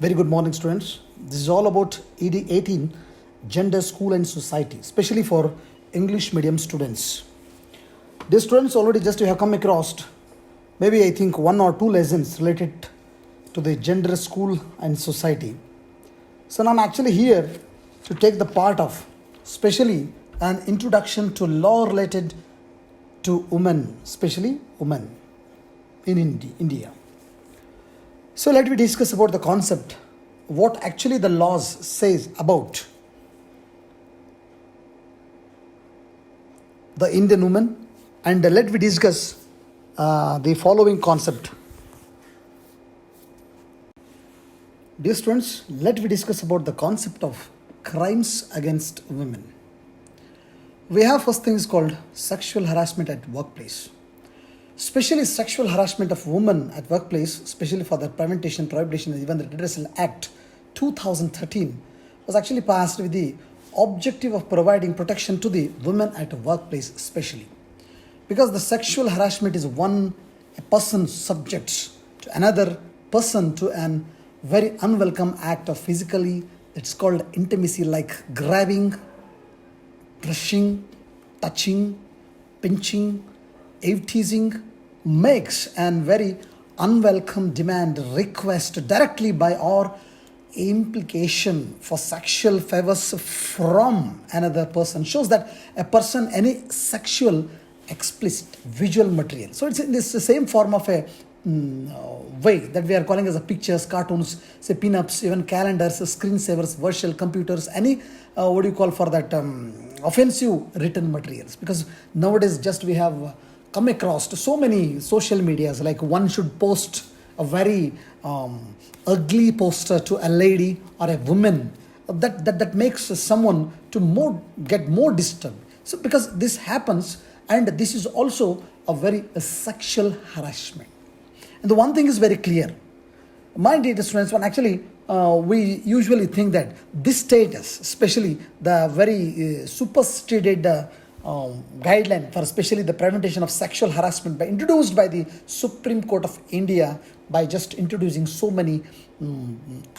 Very good morning, students. This is all about ED 18 Gender, School and Society, especially for English medium students. Dear students, already just you have come across maybe I think one or two lessons related to the gender, school and society. So now I'm actually here to take the part of especially an introduction to law related to women, especially women in India. So let me discuss about the concept, what actually the laws says about the Indian woman, and let me discuss the following concept. Dear students, let me discuss about the concept of crimes against women. We have first thing is called sexual harassment at workplace. Especially sexual harassment of women at workplace, especially for the Prevention, Prohibition and even the Redressal Act 2013 was actually passed with the objective of providing protection to the women at workplace especially. Because the sexual harassment is a person subjects to another person to an very unwelcome act of physically, it's called intimacy, like grabbing, brushing, touching, pinching, teasing, makes and very unwelcome demand request directly by or implication for sexual favors from another person shows that a person any sexual explicit visual material. So it's in this same form of a way that we are calling as a pictures, cartoons, say pin-ups, even calendars, screensavers, virtual computers, any what do you call for that offensive written materials. Because nowadays just we have come across to so many social medias, like one should post a very ugly poster to a lady or a woman that makes someone to get more disturbed. So because this happens, and this is also a very sexual harassment. And the one thing is very clear. My dear students, when actually we usually think that this status, especially the very superseded guideline for especially the prevention of sexual harassment introduced by the Supreme Court of India by just introducing so many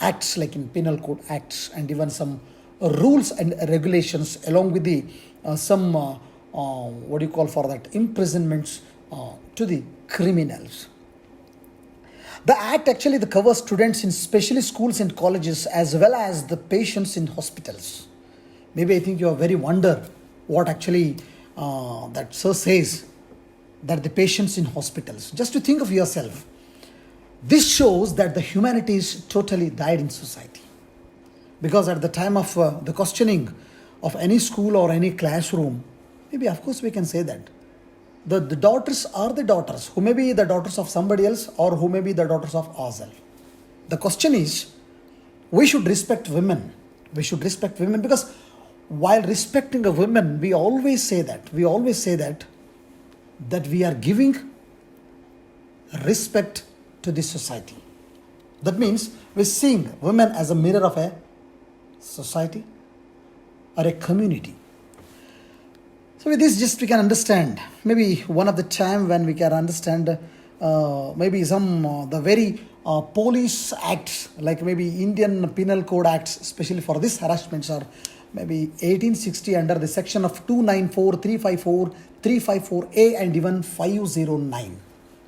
acts like in penal code acts and even some rules and regulations along with the some what do you call for that imprisonments to the criminals. The act actually covers students in specially schools and colleges as well as the patients in hospitals. Maybe I think you are very wonder what actually that sir says that the patients in hospitals. Just to think of yourself, this shows that the humanities totally died in society. Because at the time of the questioning of any school or any classroom, maybe of course we can say that the daughters are the daughters, who may be the daughters of somebody else or who may be the daughters of ourselves. The question is, we should respect women. We should respect women because while respecting a woman, we always say that we are giving respect to the society. That means we're seeing women as a mirror of a society or a community. So with this, just we can understand maybe one of the time when we can understand maybe some the very police acts, like maybe Indian Penal Code acts, especially for this harassments, are maybe 1860 under the section of 294, 354, 354A and even 509.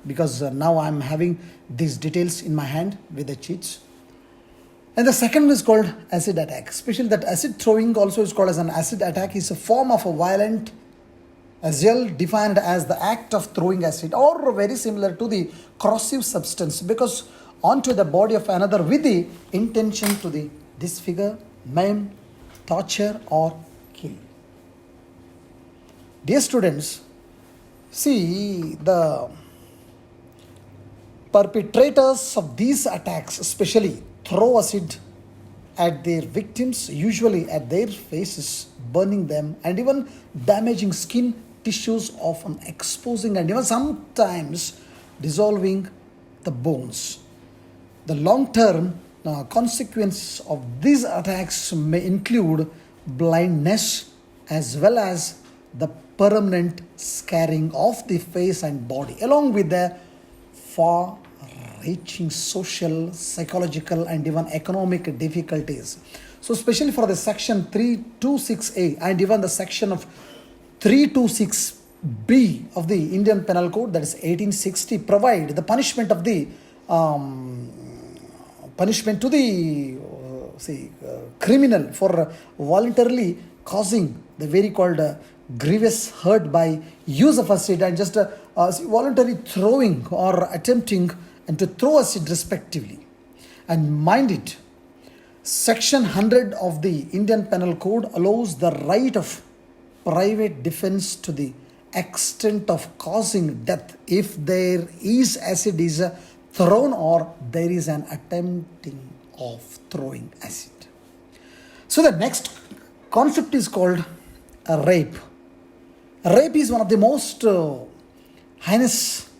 Because now I'm having these details in my hand with the cheats. And the second is called acid attack. Especially that acid throwing also is called as an acid attack. Is a form of a violent assault defined as the act of throwing acid or very similar to the corrosive substance because onto the body of another with the intention to the disfigure, maim, torture or kill. Dear students, see the perpetrators of these attacks especially throw acid at their victims, usually at their faces, burning them and even damaging skin tissues, often exposing and even sometimes dissolving the bones. The long-term consequences of these attacks may include blindness as well as the permanent scarring of the face and body, along with the far far-reaching social, psychological, and even economic difficulties. So, especially for the section 326A and even the section of 326B of the Indian Penal Code, that is 1860, provide the punishment of the punishment to the criminal for voluntarily causing the very called grievous hurt by use of acid and just voluntary throwing or attempting and to throw acid respectively. And mind it, section 100 of the Indian Penal Code allows the right of private defense to the extent of causing death if there is acid is thrown or there is an attempting of throwing acid. So the next concept is called a rape. Rape is one of the most heinous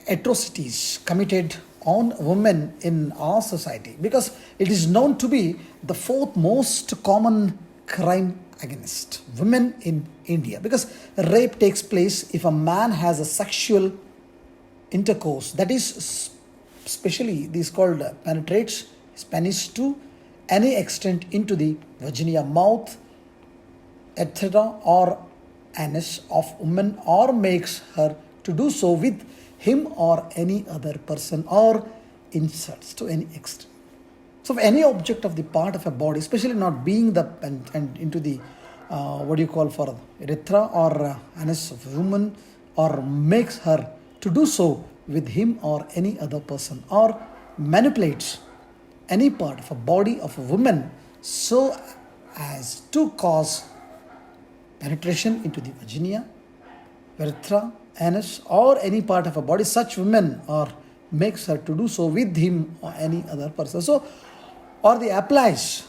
atrocities committed on women in our society because it is known to be the fourth most common crime against women in India, because rape takes place if a man has a sexual intercourse, that is especially this called penetrates his penis to any extent into the vagina, mouth, etc. or anus of woman, or makes her to do so with him or any other person, or insults to any extent. So, if any object of the part of a body, especially not being the and into the what do you call for urethra or anus of a woman, or makes her to do so with him or any other person, or manipulates any part of a body of a woman so as to cause penetration into the vagina, urethra, anus, or any part of a body, such women, or makes her to do so with him or any other person. So, or the applies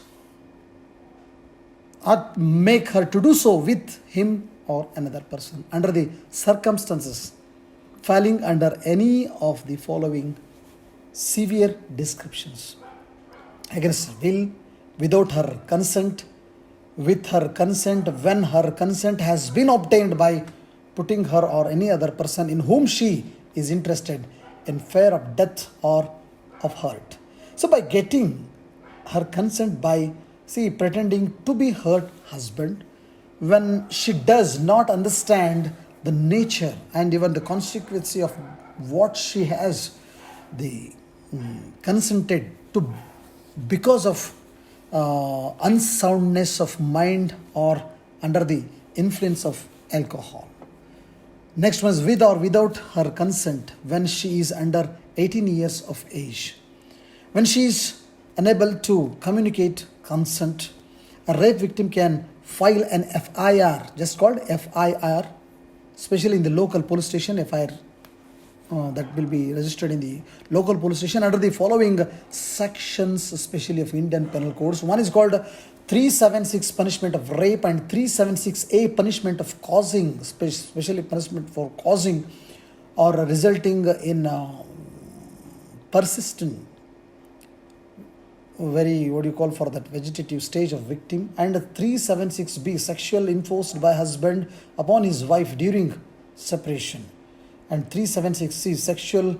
or make her to do so with him or another person under the circumstances falling under any of the following severe descriptions: against her will, without her consent, with her consent, when her consent has been obtained by putting her or any other person in whom she is interested in fear of death or of hurt. So by getting her consent by pretending to be her husband when she does not understand the nature and even the consequence of what she has the consented to because of unsoundness of mind or under the influence of alcohol. Next one is with or without her consent when she is under 18 years of age. When she is unable to communicate consent, a rape victim can file an FIR, just called FIR, especially in the local police station. FIR that will be registered in the local police station under the following sections, especially of Indian Penal Codes. One is called 376 punishment of rape and 376A punishment of causing, especially punishment for causing or resulting in persistent very for that vegetative stage of victim, and 376B sexual enforced by husband upon his wife during separation, and 376C sexual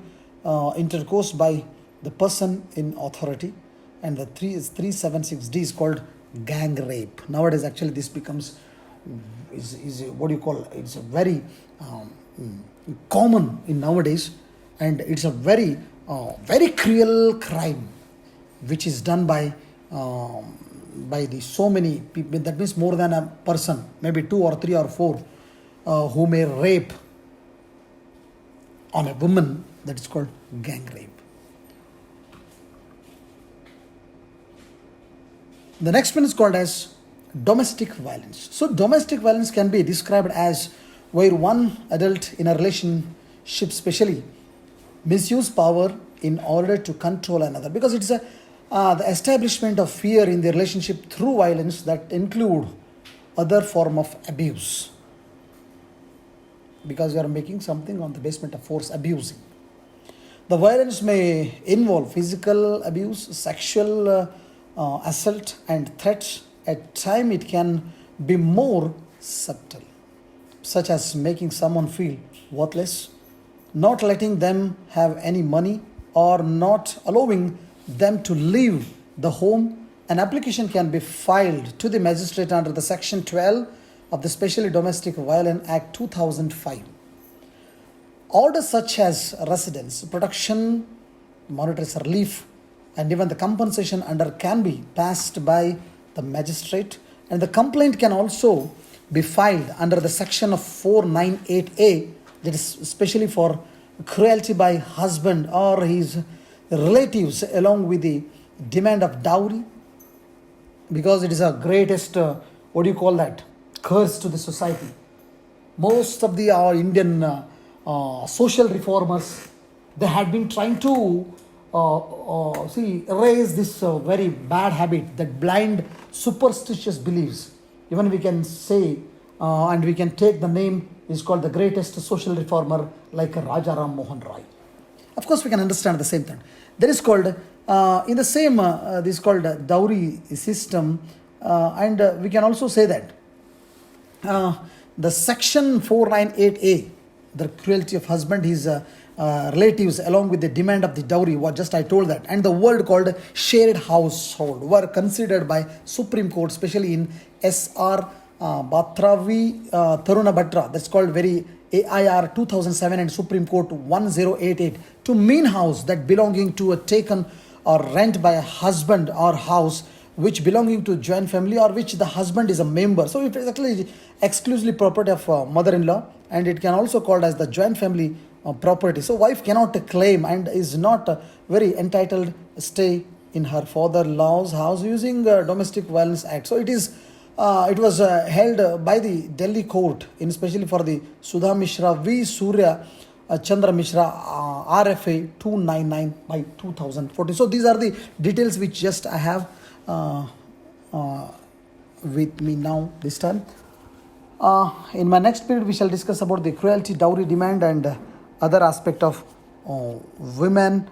intercourse by the person in authority, and the 376D is called gang rape. Nowadays actually this becomes is it's a very common in nowadays, and it's a very cruel crime which is done by the so many people. That means more than a person, maybe 2 or 3 or 4 who may rape on a woman. That is called gang rape. The next one is called as domestic violence. So domestic violence can be described as where one adult in a relationship especially misuse power in order to control another, because it's the establishment of fear in the relationship through violence that include other form of abuse, because you are making something on the basement of force, abusing. The violence may involve physical abuse, sexual assault and threats. At times it can be more subtle, such as making someone feel worthless not letting them have any money, or not allowing them to leave the home, an application can be filed to the magistrate under the Section 12 of the Specially Domestic Violence Act 2005. Orders such as residence, protection, monetary relief, and even the compensation under can be passed by the magistrate, and the complaint can also be filed under the section of 498A, that is especially for cruelty by husband or his relatives, along with the demand of dowry, because it is a greatest curse to the society. Most of the our Indian social reformers, they had been trying to erase this very bad habit, that blind superstitious beliefs. Even we can say, and we can take the name, is called the greatest social reformer, like Raja Ram Mohan Roy. Of course, we can understand the same thing. There is called in the same this is called dowry system, and we can also say that the section 498A, the cruelty of husband, his relatives, along with the demand of the dowry, what just I told that, and the word called shared household, were considered by Supreme Court, especially in S.R. Batravi Taruna Batra, that's called very AIR 2007, and Supreme Court 1088, to mean house that belonging to a taken or rent by a husband, or house which belonging to joint family, or which the husband is a member. So it is actually exclusively property of mother-in-law, and it can also called as the joint family property. So wife cannot claim and is not very entitled stay in her father-in-law's house using Domestic Violence Act. So it was held by the Delhi court, in especially for the Sudha Mishra v. Surya Chandra Mishra, RFA 299 by 2014. So these are the details which just I have with me now this time. In my next period, we shall discuss about the cruelty, dowry demand, and other aspect of women